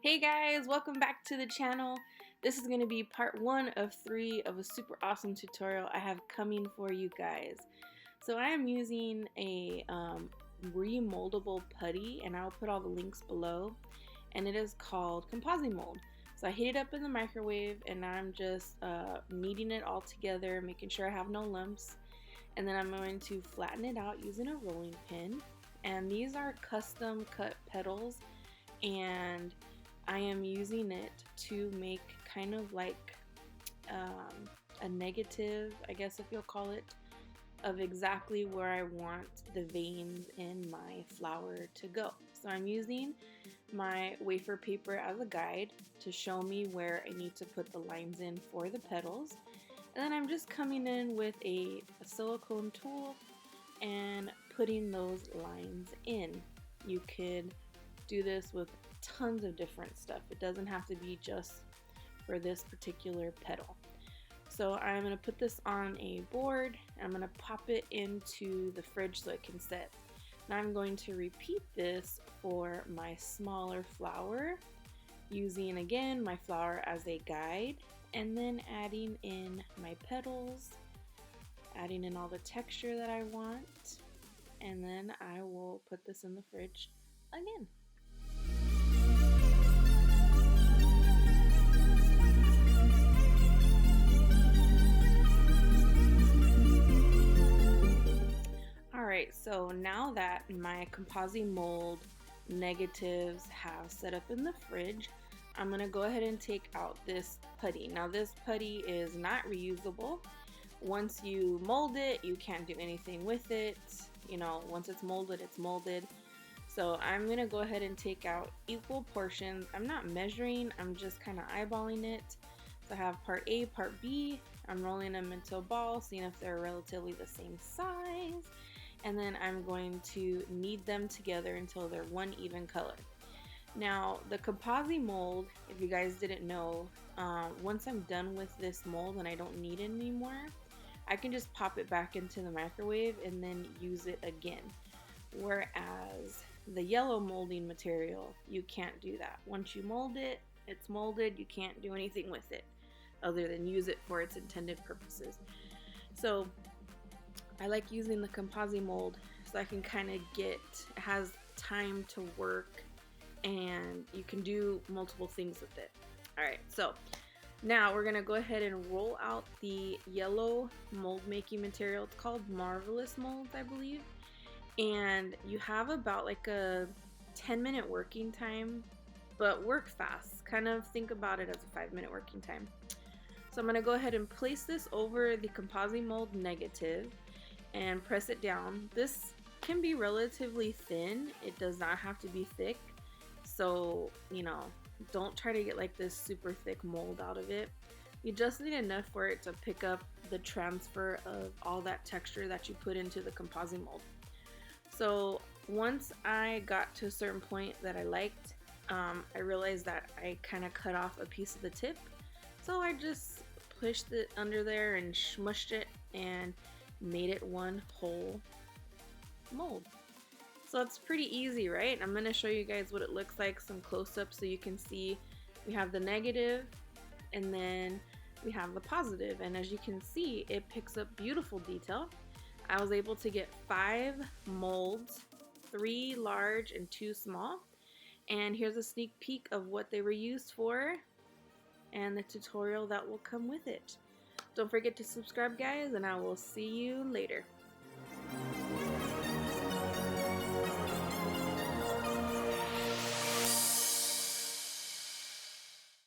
Hey guys, welcome back to the channel. This is going to be part 1 of 3 of a super awesome tutorial I have coming for you guys. So I am using a remoldable putty, and I'll put all the links below, and it is called Composimold. So I heat it up in the microwave, and I'm just kneading it all together, making sure I have no lumps, and then I'm going to flatten it out using a rolling pin. And these are custom cut petals, and I am using it to make kind of like a negative, I guess if you'll call it, of exactly where I want the veins in my flower to go. So I'm using my wafer paper as a guide to show me where I need to put the lines in for the petals. And then I'm just coming in with a silicone tool and putting those lines in. You could do this with tons of different stuff. It doesn't have to be just for this particular petal. So I'm going to put this on a board, and I'm going to pop it into the fridge so it can set. Now I'm going to repeat this for my smaller flower, using again my flower as a guide, and then adding in my petals, adding in all the texture that I want, and then I will put this in the fridge again. Alright, so now that my Composimold negatives have set up in the fridge, I'm going to go ahead and take out this putty. Now this putty is not reusable. Once you mold it, you can't do anything with it. You know, once it's molded, it's molded. So I'm going to go ahead and take out equal portions. I'm not measuring, I'm just kind of eyeballing it. So I have part A, part B. I'm rolling them into a ball, seeing if they're relatively the same size. And then I'm going to knead them together until they're one even color. Now the Composimold, if you guys didn't know, once I'm done with this mold and I don't need it anymore, I can just pop it back into the microwave and then use it again. Whereas the yellow molding material, you can't do that. Once you mold it, it's molded, you can't do anything with it other than use it for its intended purposes. So I like using the Composimold so I can kind of it has time to work, and you can do multiple things with it. Alright, so now we're going to go ahead and roll out the yellow mold making material. It's called Marvelous Molds, I believe. And you have about like a 10-minute working time, but work fast. Kind of think about it as a 5-minute working time. So I'm going to go ahead and place this over the Composimold negative and press it down. This can be relatively thin. It does not have to be thick. So, you know, don't try to get like this super thick mold out of it. You just need enough for it to pick up the transfer of all that texture that you put into the Composimold. So once I got to a certain point that I liked, I realized that I kind of cut off a piece of the tip. So I just pushed it under there and smushed it and made it one whole mold. So it's pretty easy, right? I'm going to show you guys what it looks like, some close-ups, so you can see we have the negative and then we have the positive, and as you can see, it picks up beautiful detail. I was able to get 5 molds, 3 large and 2 small, and here's a sneak peek of what they were used for and the tutorial that will come with it. Don't forget to subscribe, guys, and I will see you later.